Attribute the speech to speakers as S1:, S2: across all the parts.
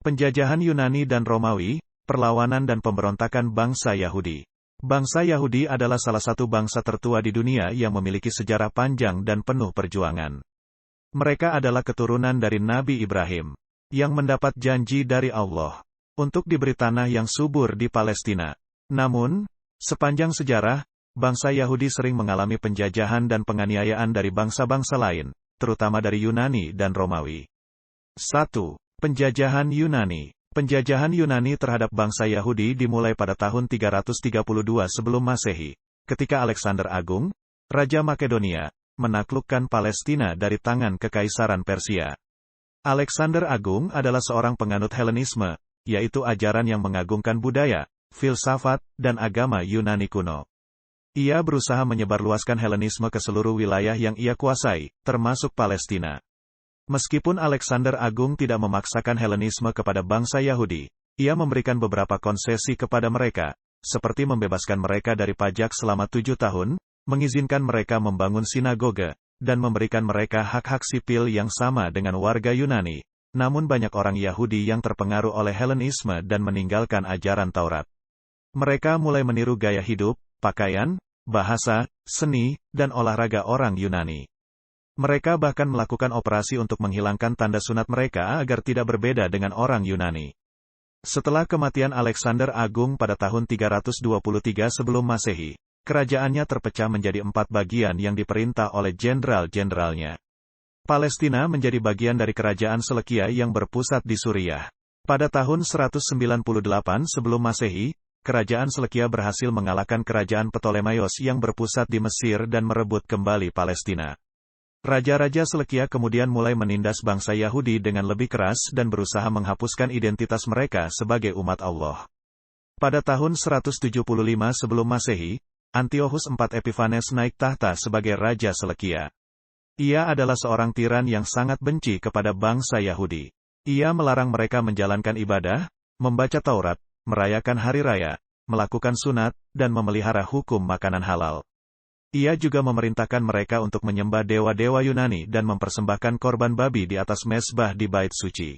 S1: Penjajahan Yunani dan Romawi, perlawanan dan pemberontakan bangsa Yahudi. Bangsa Yahudi adalah salah satu bangsa tertua di dunia yang memiliki sejarah panjang dan penuh perjuangan. Mereka adalah keturunan dari Nabi Ibrahim, yang mendapat janji dari Allah untuk diberi tanah yang subur di Palestina. Namun, sepanjang sejarah, bangsa Yahudi sering mengalami penjajahan dan penganiayaan dari bangsa-bangsa lain, terutama dari Yunani dan Romawi. 1. Penjajahan Yunani. Penjajahan Yunani terhadap bangsa Yahudi dimulai pada tahun 332 sebelum Masehi, ketika Alexander Agung, Raja Makedonia, menaklukkan Palestina dari tangan Kekaisaran Persia. Alexander Agung adalah seorang penganut Helenisme, yaitu ajaran yang mengagungkan budaya, filsafat, dan agama Yunani kuno. Ia berusaha menyebarluaskan Helenisme ke seluruh wilayah yang ia kuasai, termasuk Palestina. Meskipun Alexander Agung tidak memaksakan Helenisme kepada bangsa Yahudi, ia memberikan beberapa konsesi kepada mereka, seperti membebaskan mereka dari pajak selama 7 tahun, mengizinkan mereka membangun sinagoga, dan memberikan mereka hak-hak sipil yang sama dengan warga Yunani. Namun banyak orang Yahudi yang terpengaruh oleh Helenisme dan meninggalkan ajaran Taurat. Mereka mulai meniru gaya hidup, pakaian, bahasa, seni, dan olahraga orang Yunani. Mereka bahkan melakukan operasi untuk menghilangkan tanda sunat mereka agar tidak berbeda dengan orang Yunani. Setelah kematian Alexander Agung pada tahun 323 sebelum Masehi, kerajaannya terpecah menjadi 4 bagian yang diperintah oleh jenderal-jenderalnya. Palestina menjadi bagian dari kerajaan Selekia yang berpusat di Suriah. Pada tahun 198 sebelum Masehi, kerajaan Selekia berhasil mengalahkan kerajaan Ptolemaios yang berpusat di Mesir dan merebut kembali Palestina. Raja-raja Selekia kemudian mulai menindas bangsa Yahudi dengan lebih keras dan berusaha menghapuskan identitas mereka sebagai umat Allah. Pada tahun 175 sebelum Masehi, Antiochus IV Epiphanes naik tahta sebagai Raja Selekia. Ia adalah seorang tiran yang sangat benci kepada bangsa Yahudi. Ia melarang mereka menjalankan ibadah, membaca Taurat, merayakan hari raya, melakukan sunat, dan memelihara hukum makanan halal. Ia juga memerintahkan mereka untuk menyembah dewa-dewa Yunani dan mempersembahkan korban babi di atas mezbah di Bait Suci.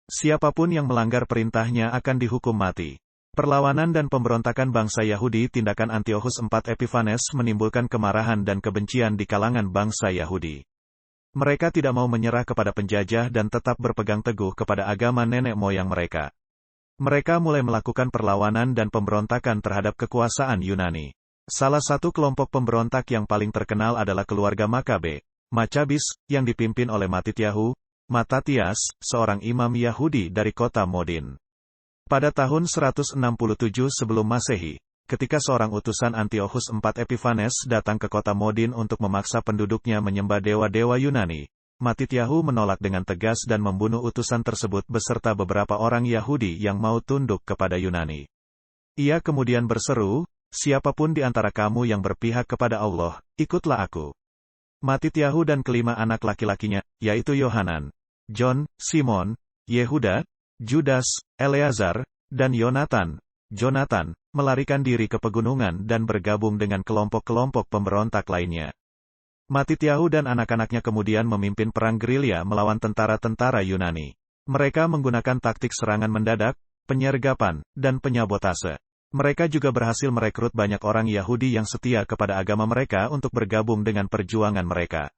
S1: Siapapun yang melanggar perintahnya akan dihukum mati. Perlawanan dan pemberontakan bangsa Yahudi. Tindakan Antiochus IV Epiphanes menimbulkan kemarahan dan kebencian di kalangan bangsa Yahudi. Mereka tidak mau menyerah kepada penjajah dan tetap berpegang teguh kepada agama nenek moyang mereka. Mereka mulai melakukan perlawanan dan pemberontakan terhadap kekuasaan Yunani. Salah satu kelompok pemberontak yang paling terkenal adalah keluarga Makabe, Maccabees, yang dipimpin oleh Matityahu, Matatias, seorang imam Yahudi dari kota Modin. Pada tahun 167 sebelum Masehi, ketika seorang utusan Antiochus IV Epiphanes datang ke kota Modin untuk memaksa penduduknya menyembah dewa-dewa Yunani, Matityahu menolak dengan tegas dan membunuh utusan tersebut beserta beberapa orang Yahudi yang mau tunduk kepada Yunani. Ia kemudian berseru, "Siapapun di antara kamu yang berpihak kepada Allah, ikutlah aku." Matityahu dan kelima anak laki-lakinya, yaitu Yohanan, John, Simon, Yehuda, Judas, Eleazar, dan Jonathan, melarikan diri ke pegunungan dan bergabung dengan kelompok-kelompok pemberontak lainnya. Matityahu dan anak-anaknya kemudian memimpin perang gerilya melawan tentara-tentara Yunani. Mereka menggunakan taktik serangan mendadak, penyergapan, dan penyabotase. Mereka juga berhasil merekrut banyak orang Yahudi yang setia kepada agama mereka untuk bergabung dengan perjuangan mereka.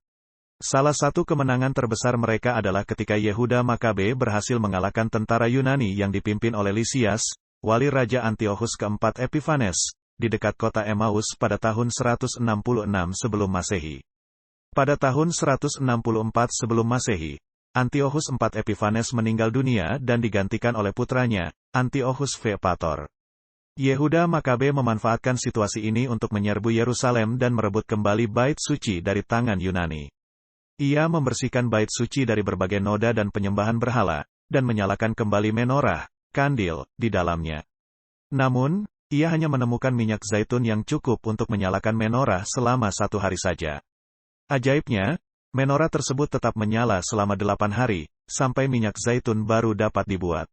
S1: Salah satu kemenangan terbesar mereka adalah ketika Yehuda Makabe berhasil mengalahkan tentara Yunani yang dipimpin oleh Lysias, wali Raja Antiochus keempat Epiphanes, di dekat kota Emmaus pada tahun 166 sebelum Masehi. Pada tahun 164 sebelum Masehi, Antiochus IV Epiphanes meninggal dunia dan digantikan oleh putranya, Antiochus V Pator. Yehuda Makabe memanfaatkan situasi ini untuk menyerbu Yerusalem dan merebut kembali Bait Suci dari tangan Yunani. Ia membersihkan Bait Suci dari berbagai noda dan penyembahan berhala, dan menyalakan kembali menorah, kandil, di dalamnya. Namun, ia hanya menemukan minyak zaitun yang cukup untuk menyalakan menorah selama 1 hari saja. Ajaibnya, menorah tersebut tetap menyala selama 8 hari, sampai minyak zaitun baru dapat dibuat.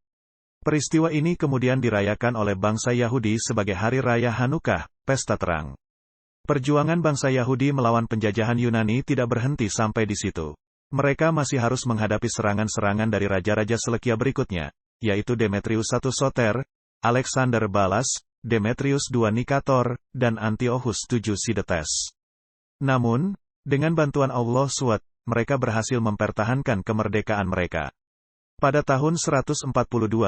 S1: Peristiwa ini kemudian dirayakan oleh bangsa Yahudi sebagai Hari Raya Hanukkah, pesta terang. Perjuangan bangsa Yahudi melawan penjajahan Yunani tidak berhenti sampai di situ. Mereka masih harus menghadapi serangan-serangan dari raja-raja Selekia berikutnya, yaitu Demetrius I Soter, Alexander Balas, Demetrius II Nikator, dan Antiochus VII Sidetes. Namun, dengan bantuan Allah SWT, mereka berhasil mempertahankan kemerdekaan mereka. Pada tahun 142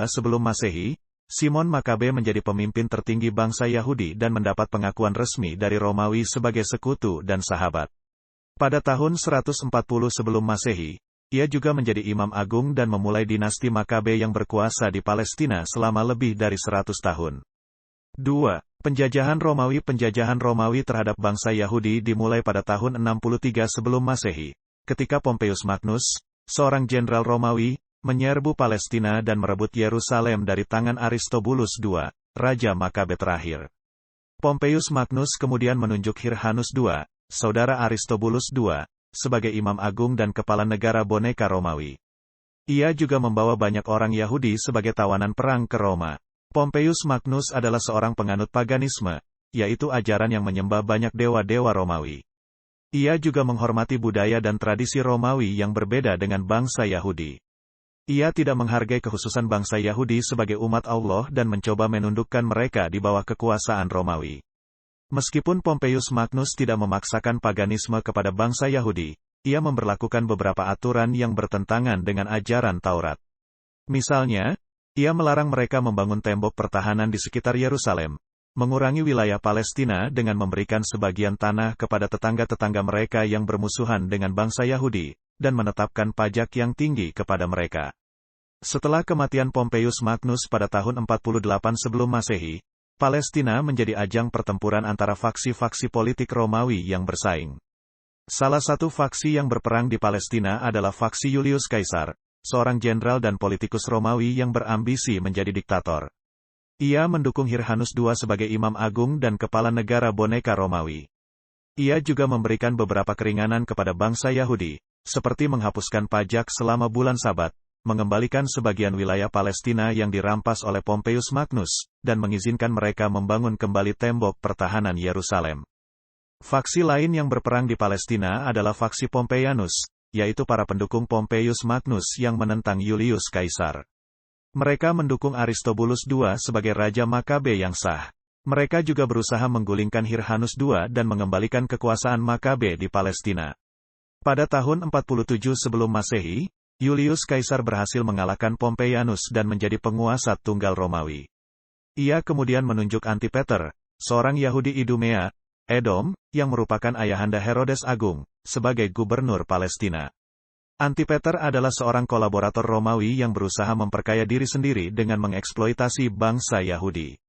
S1: sebelum Masehi, Simon Makabe menjadi pemimpin tertinggi bangsa Yahudi dan mendapat pengakuan resmi dari Romawi sebagai sekutu dan sahabat. Pada tahun 140 sebelum Masehi, ia juga menjadi imam agung dan memulai dinasti Makabe yang berkuasa di Palestina selama lebih dari 100 tahun. 2. Penjajahan Romawi terhadap bangsa Yahudi dimulai pada tahun 63 sebelum Masehi, ketika Pompeius Magnus, seorang jenderal Romawi, menyerbu Palestina dan merebut Yerusalem dari tangan Aristobulus II, Raja Makabe terakhir. Pompeius Magnus kemudian menunjuk Hyrcanus II, saudara Aristobulus II, sebagai imam agung dan kepala negara boneka Romawi. Ia juga membawa banyak orang Yahudi sebagai tawanan perang ke Roma. Pompeius Magnus adalah seorang penganut paganisme, yaitu ajaran yang menyembah banyak dewa-dewa Romawi. Ia juga menghormati budaya dan tradisi Romawi yang berbeda dengan bangsa Yahudi. Ia tidak menghargai kekhususan bangsa Yahudi sebagai umat Allah dan mencoba menundukkan mereka di bawah kekuasaan Romawi. Meskipun Pompeius Magnus tidak memaksakan paganisme kepada bangsa Yahudi, ia memberlakukan beberapa aturan yang bertentangan dengan ajaran Taurat. Misalnya, ia melarang mereka membangun tembok pertahanan di sekitar Yerusalem, mengurangi wilayah Palestina dengan memberikan sebagian tanah kepada tetangga-tetangga mereka yang bermusuhan dengan bangsa Yahudi, dan menetapkan pajak yang tinggi kepada mereka. Setelah kematian Pompeius Magnus pada tahun 48 sebelum Masehi, Palestina menjadi ajang pertempuran antara faksi-faksi politik Romawi yang bersaing. Salah satu faksi yang berperang di Palestina adalah faksi Julius Caesar, seorang jenderal dan politikus Romawi yang berambisi menjadi diktator. Ia mendukung Hyrcanus II sebagai imam agung dan kepala negara boneka Romawi. Ia juga memberikan beberapa keringanan kepada bangsa Yahudi, seperti menghapuskan pajak selama bulan Sabat, mengembalikan sebagian wilayah Palestina yang dirampas oleh Pompeius Magnus, dan mengizinkan mereka membangun kembali tembok pertahanan Yerusalem. Faksi lain yang berperang di Palestina adalah faksi Pompeianus, yaitu para pendukung Pompeius Magnus yang menentang Julius Caesar. Mereka mendukung Aristobulus II sebagai Raja Makabe yang sah. Mereka juga berusaha menggulingkan Hyrcanus II dan mengembalikan kekuasaan Makabe di Palestina. Pada tahun 47 sebelum Masehi, Julius Caesar berhasil mengalahkan Pompeianus dan menjadi penguasa tunggal Romawi. Ia kemudian menunjuk Antipater, seorang Yahudi Idumea, Edom, yang merupakan ayahanda Herodes Agung, sebagai gubernur Palestina. Antipater adalah seorang kolaborator Romawi yang berusaha memperkaya diri sendiri dengan mengeksploitasi bangsa Yahudi.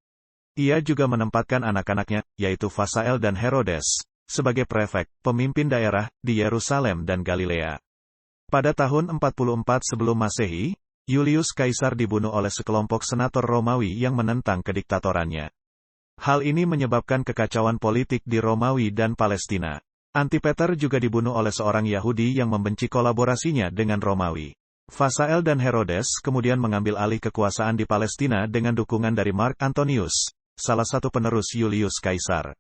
S1: Ia juga menempatkan anak-anaknya, yaitu Fasael dan Herodes, sebagai prefek, pemimpin daerah, di Yerusalem dan Galilea. Pada tahun 44 sebelum Masehi, Julius Caesar dibunuh oleh sekelompok senator Romawi yang menentang kediktatorannya. Hal ini menyebabkan kekacauan politik di Romawi dan Palestina. Antipater juga dibunuh oleh seorang Yahudi yang membenci kolaborasinya dengan Romawi. Fasael dan Herodes kemudian mengambil alih kekuasaan di Palestina dengan dukungan dari Mark Antonius, salah satu penerus Julius Caesar.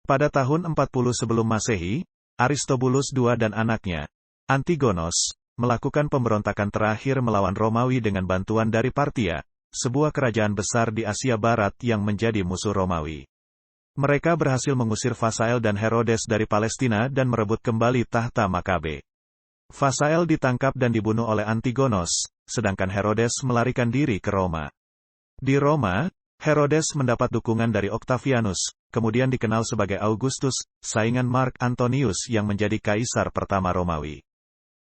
S1: Pada tahun 40 sebelum Masehi, Aristobulus II dan anaknya, Antigonos, melakukan pemberontakan terakhir melawan Romawi dengan bantuan dari Partia, sebuah kerajaan besar di Asia Barat yang menjadi musuh Romawi. Mereka berhasil mengusir Fasael dan Herodes dari Palestina dan merebut kembali tahta Makabe. Fasael ditangkap dan dibunuh oleh Antigonos, sedangkan Herodes melarikan diri ke Roma. Di Roma, Herodes mendapat dukungan dari Octavianus, kemudian dikenal sebagai Augustus, saingan Mark Antonius yang menjadi kaisar pertama Romawi.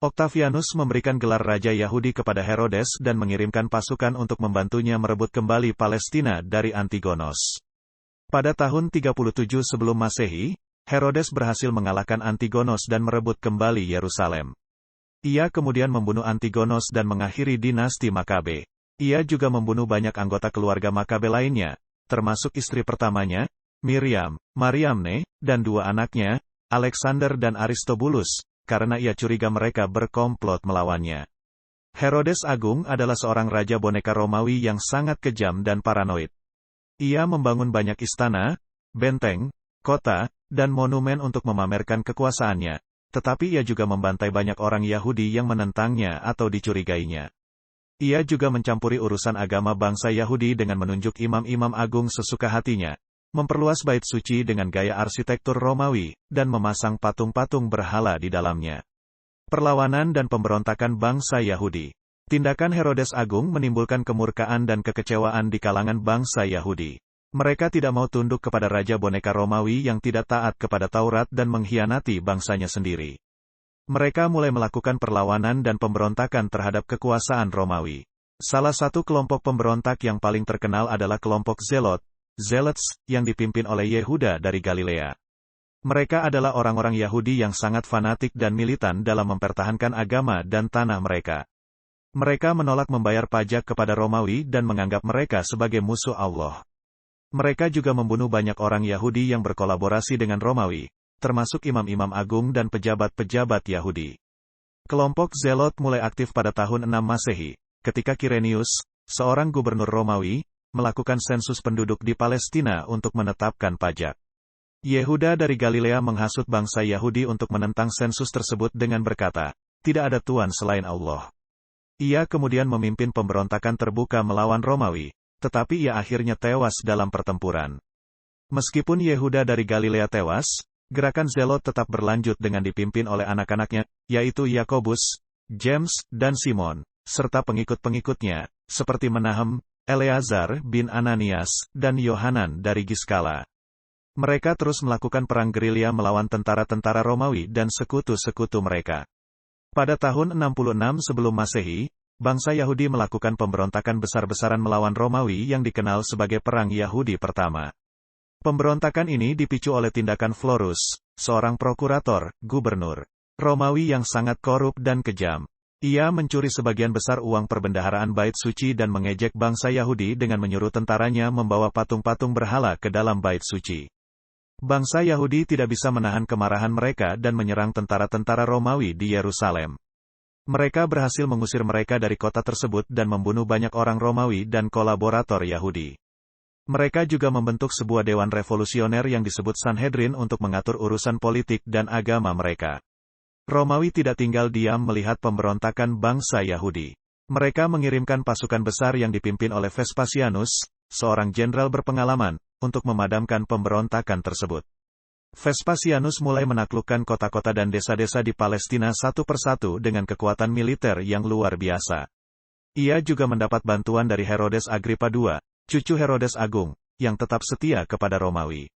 S1: Octavianus memberikan gelar Raja Yahudi kepada Herodes dan mengirimkan pasukan untuk membantunya merebut kembali Palestina dari Antigonos. Pada tahun 37 sebelum Masehi, Herodes berhasil mengalahkan Antigonos dan merebut kembali Yerusalem. Ia kemudian membunuh Antigonos dan mengakhiri dinasti Makabe. Ia juga membunuh banyak anggota keluarga Makabe lainnya, termasuk istri pertamanya, Miriam, Mariamne, dan dua anaknya, Alexander dan Aristobulus, karena ia curiga mereka berkomplot melawannya. Herodes Agung adalah seorang raja boneka Romawi yang sangat kejam dan paranoid. Ia membangun banyak istana, benteng, kota, dan monumen untuk memamerkan kekuasaannya, tetapi ia juga membantai banyak orang Yahudi yang menentangnya atau dicurigainya. Ia juga mencampuri urusan agama bangsa Yahudi dengan menunjuk imam-imam agung sesuka hatinya, memperluas bait suci dengan gaya arsitektur Romawi, dan memasang patung-patung berhala di dalamnya. Perlawanan dan pemberontakan bangsa Yahudi. Tindakan Herodes Agung menimbulkan kemurkaan dan kekecewaan di kalangan bangsa Yahudi. Mereka tidak mau tunduk kepada raja boneka Romawi yang tidak taat kepada Taurat dan mengkhianati bangsanya sendiri. Mereka mulai melakukan perlawanan dan pemberontakan terhadap kekuasaan Romawi. Salah satu kelompok pemberontak yang paling terkenal adalah kelompok Zealots, yang dipimpin oleh Yehuda dari Galilea. Mereka adalah orang-orang Yahudi yang sangat fanatik dan militan dalam mempertahankan agama dan tanah mereka. Mereka menolak membayar pajak kepada Romawi dan menganggap mereka sebagai musuh Allah. Mereka juga membunuh banyak orang Yahudi yang berkolaborasi dengan Romawi, termasuk imam-imam agung dan pejabat-pejabat Yahudi. Kelompok Zelot mulai aktif pada tahun 6 Masehi, ketika Quirinius, seorang gubernur Romawi, melakukan sensus penduduk di Palestina untuk menetapkan pajak. Yehuda dari Galilea menghasut bangsa Yahudi untuk menentang sensus tersebut dengan berkata, "Tidak ada Tuhan selain Allah." Ia kemudian memimpin pemberontakan terbuka melawan Romawi, tetapi ia akhirnya tewas dalam pertempuran. Meskipun Yehuda dari Galilea tewas, gerakan Zelot tetap berlanjut dengan dipimpin oleh anak-anaknya, yaitu Yakobus, James, dan Simon, serta pengikut-pengikutnya, seperti Menahem, Eleazar bin Ananias, dan Yohanan dari Giskala. Mereka terus melakukan perang gerilya melawan tentara-tentara Romawi dan sekutu-sekutu mereka. Pada tahun 66 sebelum Masehi, bangsa Yahudi melakukan pemberontakan besar-besaran melawan Romawi yang dikenal sebagai Perang Yahudi Pertama. Pemberontakan ini dipicu oleh tindakan Florus, seorang prokurator, gubernur Romawi yang sangat korup dan kejam. Ia mencuri sebagian besar uang perbendaharaan bait suci dan mengejek bangsa Yahudi dengan menyuruh tentaranya membawa patung-patung berhala ke dalam bait suci. Bangsa Yahudi tidak bisa menahan kemarahan mereka dan menyerang tentara-tentara Romawi di Yerusalem. Mereka berhasil mengusir mereka dari kota tersebut dan membunuh banyak orang Romawi dan kolaborator Yahudi. Mereka juga membentuk sebuah dewan revolusioner yang disebut Sanhedrin untuk mengatur urusan politik dan agama mereka. Romawi tidak tinggal diam melihat pemberontakan bangsa Yahudi. Mereka mengirimkan pasukan besar yang dipimpin oleh Vespasianus, seorang jenderal berpengalaman, untuk memadamkan pemberontakan tersebut. Vespasianus mulai menaklukkan kota-kota dan desa-desa di Palestina satu persatu dengan kekuatan militer yang luar biasa. Ia juga mendapat bantuan dari Herodes Agripa II, cucu Herodes Agung, yang tetap setia kepada Romawi.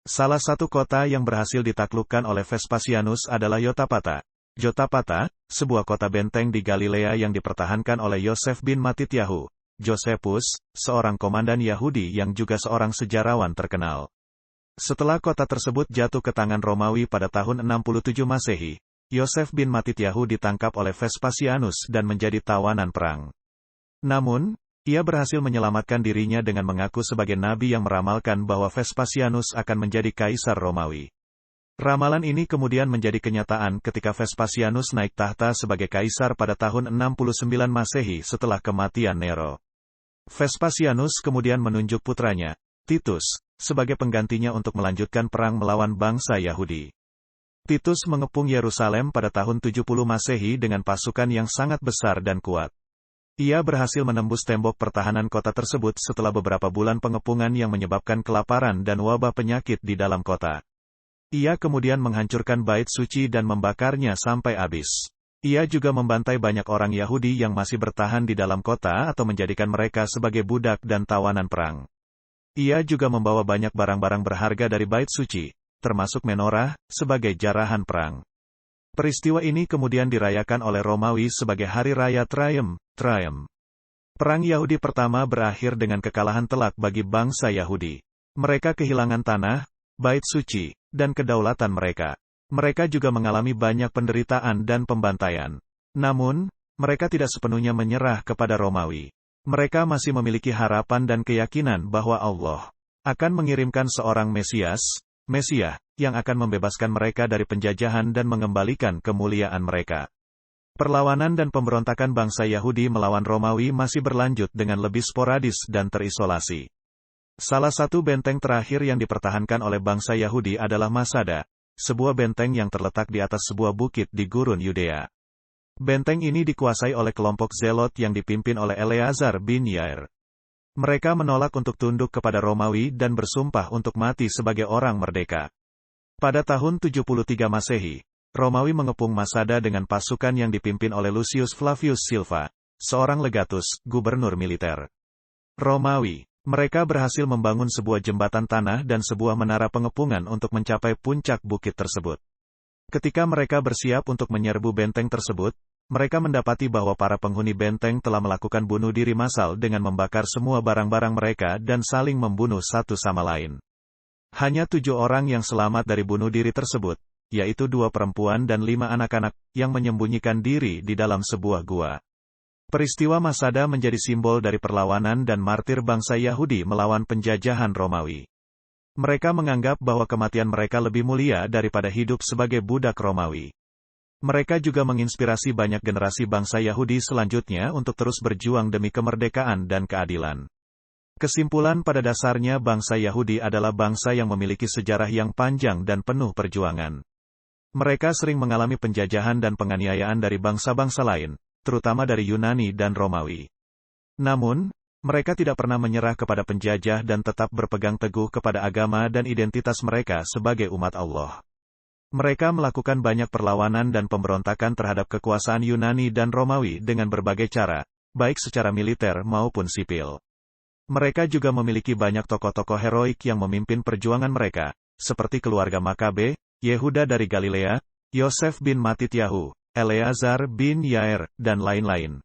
S1: Salah satu kota yang berhasil ditaklukkan oleh Vespasianus adalah Yotapata. Jotapata, sebuah kota benteng di Galilea yang dipertahankan oleh Yosef bin Matityahu, Josephus, seorang komandan Yahudi yang juga seorang sejarawan terkenal. Setelah kota tersebut jatuh ke tangan Romawi pada tahun 67 Masehi, Yosef bin Matityahu ditangkap oleh Vespasianus dan menjadi tawanan perang. Namun, ia berhasil menyelamatkan dirinya dengan mengaku sebagai nabi yang meramalkan bahwa Vespasianus akan menjadi kaisar Romawi. Ramalan ini kemudian menjadi kenyataan ketika Vespasianus naik tahta sebagai kaisar pada tahun 69 Masehi setelah kematian Nero. Vespasianus kemudian menunjuk putranya, Titus, sebagai penggantinya untuk melanjutkan perang melawan bangsa Yahudi. Titus mengepung Yerusalem pada tahun 70 Masehi dengan pasukan yang sangat besar dan kuat. Ia berhasil menembus tembok pertahanan kota tersebut setelah beberapa bulan pengepungan yang menyebabkan kelaparan dan wabah penyakit di dalam kota. Ia kemudian menghancurkan bait suci dan membakarnya sampai habis. Ia juga membantai banyak orang Yahudi yang masih bertahan di dalam kota atau menjadikan mereka sebagai budak dan tawanan perang. Ia juga membawa banyak barang-barang berharga dari bait suci, termasuk menorah, sebagai jarahan perang. Peristiwa ini kemudian dirayakan oleh Romawi sebagai Hari Raya Triumph. Perang Yahudi Pertama berakhir dengan kekalahan telak bagi bangsa Yahudi. Mereka kehilangan tanah, bait suci, dan kedaulatan mereka. Mereka juga mengalami banyak penderitaan dan pembantaian. Namun, mereka tidak sepenuhnya menyerah kepada Romawi. Mereka masih memiliki harapan dan keyakinan bahwa Allah akan mengirimkan seorang Mesias, yang akan membebaskan mereka dari penjajahan dan mengembalikan kemuliaan mereka. Perlawanan dan pemberontakan bangsa Yahudi melawan Romawi masih berlanjut dengan lebih sporadis dan terisolasi. Salah satu benteng terakhir yang dipertahankan oleh bangsa Yahudi adalah Masada, sebuah benteng yang terletak di atas sebuah bukit di gurun Yudea. Benteng ini dikuasai oleh kelompok Zelot yang dipimpin oleh Eleazar bin Yair. Mereka menolak untuk tunduk kepada Romawi dan bersumpah untuk mati sebagai orang merdeka. Pada tahun 73 Masehi, Romawi mengepung Masada dengan pasukan yang dipimpin oleh Lucius Flavius Silva, seorang legatus, gubernur militer Romawi. Mereka berhasil membangun sebuah jembatan tanah dan sebuah menara pengepungan untuk mencapai puncak bukit tersebut. Ketika mereka bersiap untuk menyerbu benteng tersebut, mereka mendapati bahwa para penghuni benteng telah melakukan bunuh diri massal dengan membakar semua barang-barang mereka dan saling membunuh satu sama lain. Hanya 7 orang yang selamat dari bunuh diri tersebut, yaitu 2 perempuan dan 5 anak-anak, yang menyembunyikan diri di dalam sebuah gua. Peristiwa Masada menjadi simbol dari perlawanan dan martir bangsa Yahudi melawan penjajahan Romawi. Mereka menganggap bahwa kematian mereka lebih mulia daripada hidup sebagai budak Romawi. Mereka juga menginspirasi banyak generasi bangsa Yahudi selanjutnya untuk terus berjuang demi kemerdekaan dan keadilan. Kesimpulan pada dasarnya bangsa Yahudi adalah bangsa yang memiliki sejarah yang panjang dan penuh perjuangan. Mereka sering mengalami penjajahan dan penganiayaan dari bangsa-bangsa lain, terutama dari Yunani dan Romawi. Namun, mereka tidak pernah menyerah kepada penjajah dan tetap berpegang teguh kepada agama dan identitas mereka sebagai umat Allah. Mereka melakukan banyak perlawanan dan pemberontakan terhadap kekuasaan Yunani dan Romawi dengan berbagai cara, baik secara militer maupun sipil. Mereka juga memiliki banyak tokoh-tokoh heroik yang memimpin perjuangan mereka, seperti keluarga Makabe, Yehuda dari Galilea, Yosef bin Matityahu, Eleazar bin Yair, dan lain-lain.